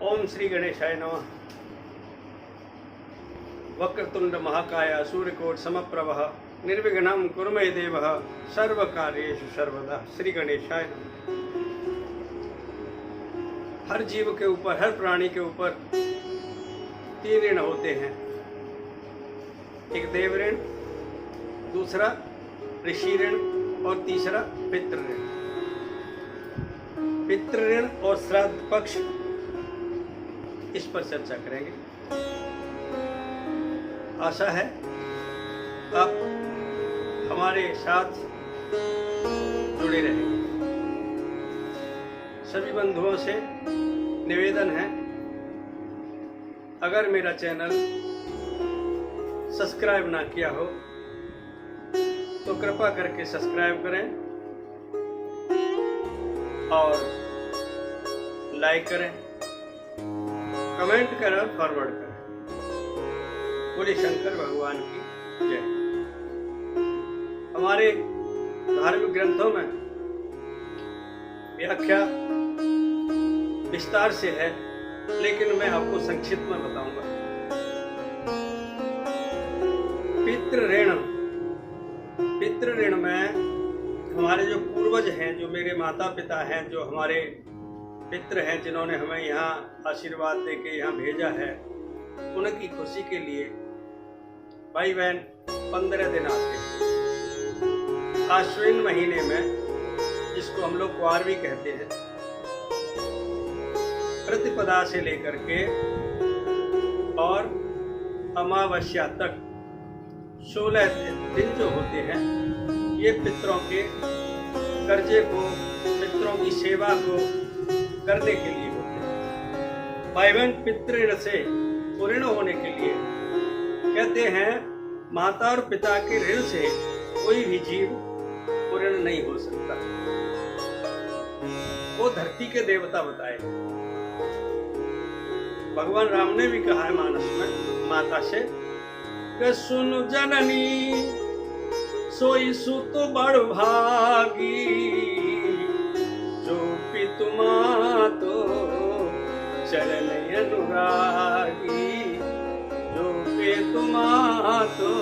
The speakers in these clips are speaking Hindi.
ओम श्री गणेशाय नमः। वक्रतुंड महाकाय सूर्यकोट समप्रभ निर्विघ्नं कुरु मे देव सर्वकार्येषु सर्वदा। श्री गणेशाय नमः। हर जीव के ऊपर, हर प्राणी के ऊपर 3 ऋण होते हैं। एक देव ऋण, दूसरा ऋषि ऋण और तीसरा पितृ ऋण। पितृ ऋण और श्राद्ध पक्ष, इस पर चर्चा करेंगे। आशा है आप हमारे साथ जुड़े रहेंगे। सभी बंधुओं से निवेदन है, अगर मेरा चैनल सब्सक्राइब ना किया हो तो कृपा करके सब्सक्राइब करें और लाइक करें, कमेंट करें और फॉरवर्ड करें। बोले शंकर भगवान की जय। हमारे धार्मिक ग्रंथों में व्याख्या विस्तार से है, लेकिन मैं आपको संक्षिप्त में बताऊंगा। पितृ ऋण में हमारे जो पूर्वज हैं, जो मेरे माता पिता हैं, जो हमारे पितृ हैं, जिन्होंने हमें यहाँ आशीर्वाद देके यहाँ भेजा है, उनकी खुशी के लिए भाई बहन 15 दिन आते हैं। आश्विन महीने में, जिसको हम लोग क्वारवी कहते हैं, प्रतिपदा से लेकर के और अमावस्या तक 16 दिन जो होते हैं, ये पितरों के कर्जे को, पितरों की सेवा को करने के लिए होते हैं। भाई बहन पितृ ऋण से पूर्ण होने के लिए कहते हैं, माता और पिता के ऋण से कोई भी जीव पूर्ण नहीं हो सकता। वो धरती के देवता बताए। भगवान राम ने भी कहा है मानस में माता से कि सुन जननी सोई सुत बड़ भागी, जो पितु मातो चरण अनुरागी, जो पितु मातो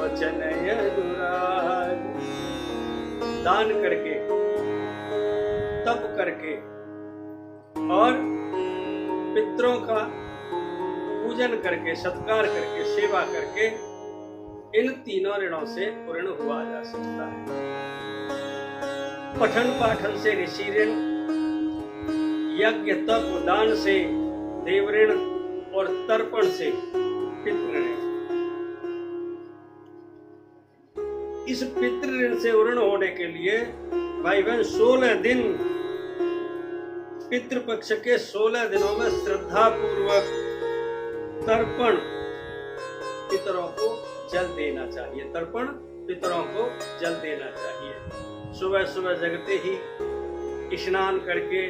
वचन अनुरागी। दान करके, तप करके और पितरों का पूजन करके, सत्कार करके, सेवा करके इन तीनों ऋणों से पूर्ण हुआ जा सकता है। पठन पाठन से ऋषि ऋण, यज्ञ तप दान से देव ऋण और तर्पण से पितृ ऋण। इस पितृ ऋण से पूर्ण होने के लिए भाई बहन 16 दिन, पितृपक्ष के 16 दिनों में श्रद्धा पूर्वक तर्पण, पितरों को जल देना चाहिए। तर्पण पितरों को जल देना चाहिए। सुबह सुबह जगते ही स्नान करके,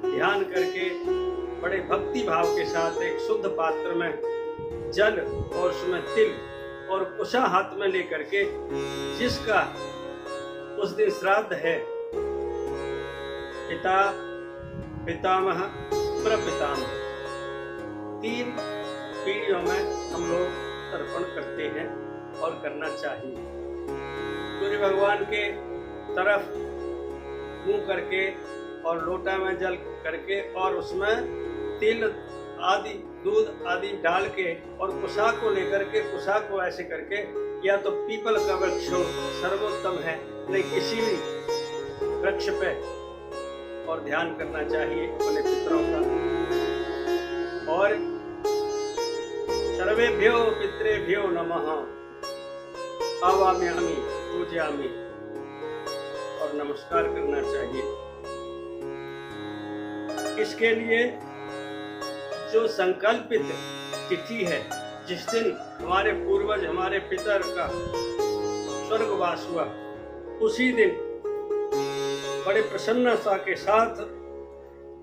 ध्यान करके, बड़े भक्ति भाव के साथ एक शुद्ध पात्र में जल और उसमें तिल और कुशा हाथ में लेकर के, जिसका उस दिन श्राद्ध है, पिता, पितामह, प्रपितामह, 3 पीढ़ियों में हम लोग तर्पण करते हैं और करना चाहिए। सूर्य भगवान के तरफ मुंह करके और लोटा में जल करके और उसमें तिल आदि, दूध आदि डाल के और कुशा को लेकर के, कुशा को ऐसे करके, या तो पीपल का वृक्ष हो सर्वोत्तम है, नहीं किसी भी वृक्ष पे, और ध्यान करना चाहिए अपने पितरों का। और सर्वेभ्यो पितृभ्यो नमः आवाम्यामि पूजयामि, और नमस्कार करना चाहिए। इसके लिए जो संकल्पित तिथि है, जिस दिन हमारे पूर्वज, हमारे पितर का स्वर्गवास हुआ, उसी दिन बड़े प्रसन्नता के साथ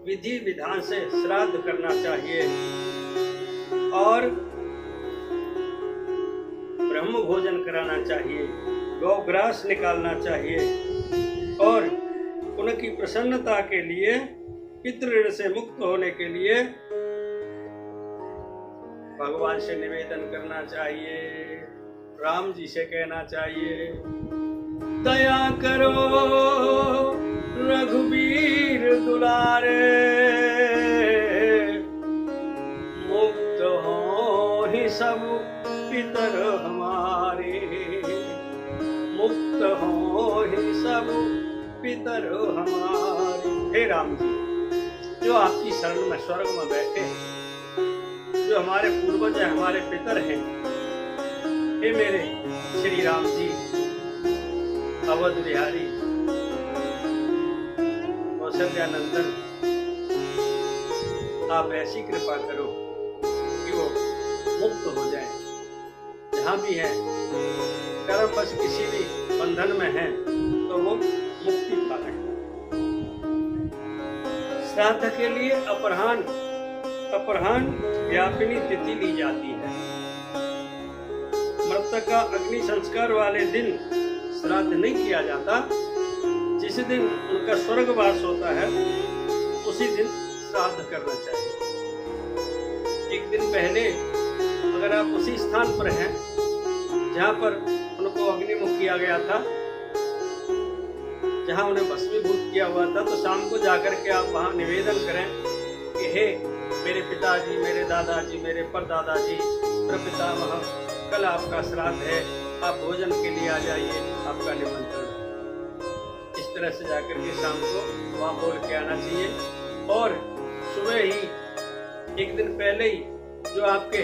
विधि विधान से श्राद्ध करना चाहिए और ब्रह्म भोजन कराना चाहिए, गौग्रास निकालना चाहिए और उनकी प्रसन्नता के लिए पितृ ऋण से मुक्त होने के लिए भगवान से निवेदन करना चाहिए, राम जी से कहना चाहिए, दया करो रघुवीर दुलारे, मुक्त हो ही सब पितर हमारे, मुक्त हो ही सब पितर हमारे। हे राम जी, जो आपकी शरण में स्वर्ग में बैठे, जो हमारे पूर्वज हैं, हमारे पितर हैं, हे मेरे श्री राम जी, अवध बिहारी, कौशल्यानंदन, आप ऐसी कृपा करो कि वो मुक्त हो जाए, जहां भी है कर्मवश किसी भी बंधन में है तो वो मुक्ति पा रहे। श्राद्ध के लिए अपराह्न व्यापिनी तिथि ली जाती है। मृतक का अग्नि संस्कार वाले दिन श्राद्ध नहीं किया जाता। जिस दिन उनका स्वर्गवास होता है उसी दिन श्राद्ध करना चाहिए। एक दिन पहले अगर आप उसी स्थान पर हैं जहां पर उनको अग्निमुख किया गया था, जहां उन्हें भस्मीभूत किया हुआ था, तो शाम को जाकर के आप वहां निवेदन करें कि हे मेरे पिताजी, मेरे दादाजी, मेरे परदादाजी, प्रपितामह, कल आपका श्राद्ध है, आप भोजन के लिए आ जाइए, आपका निमंत्रण। इस तरह से जाकर के शाम को वहां बोल के आना चाहिए। और सुबह ही एक दिन पहले ही जो आपके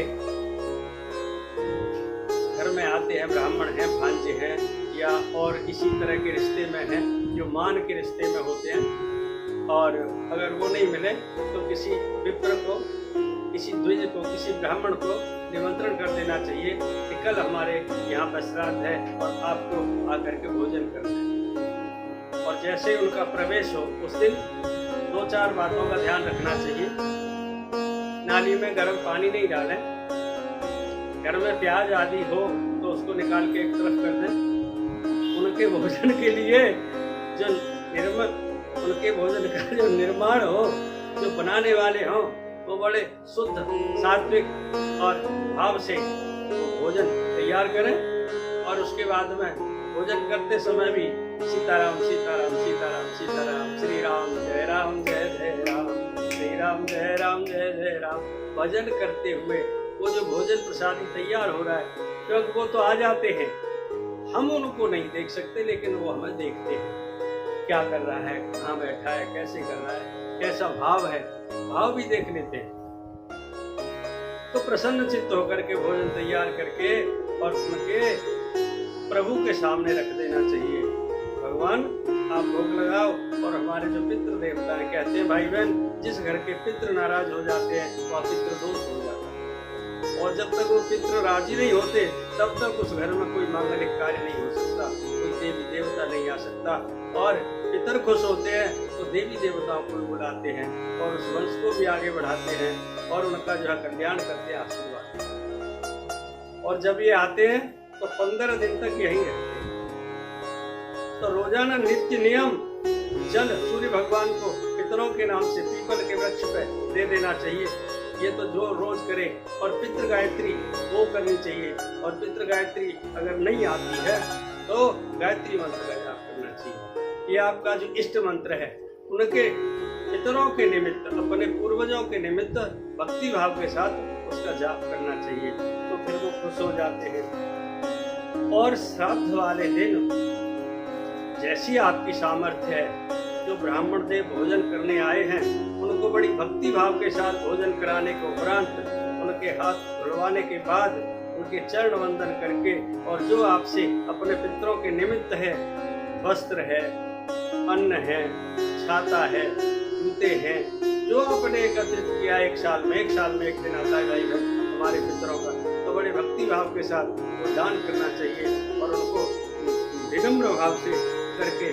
घर में आते हैं, ब्राह्मण हैं, भांजे हैं, या और इसी तरह के रिश्ते में हैं, जो मान के रिश्ते में होते हैं, और अगर वो नहीं मिले तो किसी विप्र को, किसी द्विज को, किसी ब्राह्मण को निमंत्रण कर देना चाहिए कि कल हमारे यहाँ पर श्राद्ध है और आपको आकर के भोजन करना है। और जैसे ही उनका प्रवेश हो उस दिन 2-4 बातों का ध्यान रखना चाहिए। नाली में गर्म पानी नहीं डालें, घर में प्याज आदि हो तो उसको निकाल के एक तरफ कर दें। उनके भोजन के लिए जो उनके भोजन का जो निर्माण हो, जो बनाने वाले हों, वो बड़े शुद्ध, सात्विक और भाव से भोजन तैयार करें। और उसके बाद में भोजन करते समय भी सीताराम सीताराम सीताराम सीताराम, श्री राम जय राम जय जय राम, श्री राम जय राम जय जय राम भजन करते हुए वो जो भोजन प्रसादी तैयार हो रहा है, क्योंकि वो तो आ जाते हैं, हम उनको नहीं देख सकते, लेकिन वो हमें देखते हैं, क्या कर रहा है, कहाँ बैठा है, कैसे कर रहा है, कैसा भाव है, भाव भी देख लेते हैं। तो प्रसन्न चित्त होकर के भोजन तैयार करके और उनके प्रभु के सामने रख देना चाहिए। भगवान आप भोग लगाओ। और हमारे जो पितृ देवता हैं, कहते हैं भाई बहन, जिस घर के पितृ नाराज हो जाते हैं वह पितृ दोष हो जाता है, और जब तक वो पितृ राजी नहीं होते तब तक उस घर में कोई मांगलिक कार्य नहीं हो सकता, कोई देवी देवता नहीं आ सकता। और पितर खुश होते हैं तो देवी देवताओं को बुलाते हैं और उस वंश को भी आगे बढ़ाते हैं और उनका जो है कल्याण करते हैं, आशीर्वाद। और जब ये आते हैं तो 15 दिन तक यहीं रहते हैं। तो रोजाना नित्य नियम जल सूर्य भगवान को पितरों के नाम से पीपल के वृक्ष पे दे देना चाहिए। ये तो जो रोज करे। और पितृ गायत्री वो करनी चाहिए। और पितृ गायत्री अगर नहीं आती है तो गायत्री मंत्र का जाप करना चाहिए। ये आपका जो इष्ट मंत्र है, उनके पितरों के निमित्त, अपने पूर्वजों के निमित्त भक्ति भाव के साथ उसका जाप करना चाहिए, तो फिर वो खुश हो जाते हैं। और श्राद्ध वाले दिन जैसी आपकी सामर्थ्य है, जो ब्राह्मण देव भोजन करने आए हैं उनको बड़ी भक्ति भाव के साथ भोजन कराने के उपरांत, उनके हाथ धुलवाने के बाद उनके चरण वंदन करके, और जो आपसे अपने पितरों के निमित्त है, वस्त्र है, अन्न है, छाता है, जूते हैं, जो आपने एकत्रित किया एक साल में एक दिन आता है भाई हमारे पितरों का, तो बड़े भक्ति भाव के साथ वो दान करना चाहिए। और उनको विनम्र भाव से करके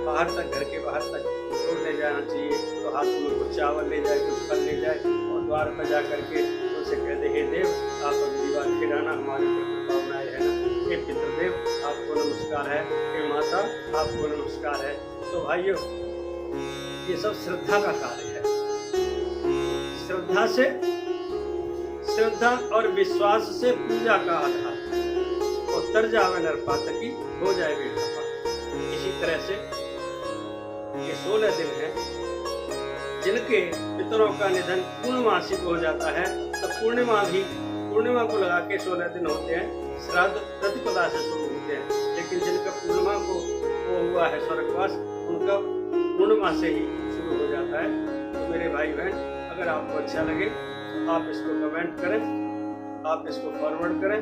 बाहर तक, घर के बाहर तक छोड़ ले जाना चाहिए। तो हाथ में कुछ चावल ले जाए, कुछ फल ले जाए, और द्वार पर जा करके उनसे कह दे, हे देव आप अगली बार फिर आना, हमारे ऊपर कृपा बनाए रहना। हे पितृदेव आपको नमस्कार है, हे माता आपको नमस्कार है। तो भाइयों ये सब श्रद्धा का कार्य है। श्रद्धा और विश्वास से पूजा का आधार और तर जावे नर पातकी हो जाए बेटा पात। इसी तरह से ये 16 दिन है जिनके पितरों का निधन पूर्णमासी को हो जाता है, तो पूर्णिमा को लगा के 16 दिन होते हैं। श्राद्ध प्रतिपदा से शुरू होते हैं, लेकिन जिनका पूर्णिमा को वो हुआ है स्वर्गवास, उनका पूर्णिमा से ही शुरू हो जाता है। तो मेरे भाई बहन, अगर आपको अच्छा लगे तो आप इसको कमेंट करें, आप इसको फॉरवर्ड करें,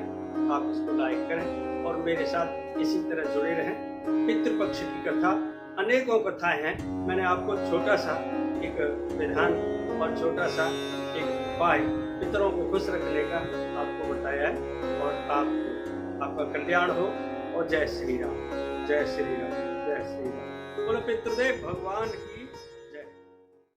आप इसको लाइक करें और मेरे साथ इसी तरह जुड़े रहें। पितृपक्ष की कथा अनेकों कथाएं हैं। मैंने आपको छोटा सा एक विधान और छोटा सा एक उपाय पितरों को खुश रखने का आपको बताया है। और आपका कल्याण हो। और जय श्री राम, जय श्री राम, जय श्री राम। बोलो पितृदेव भगवान की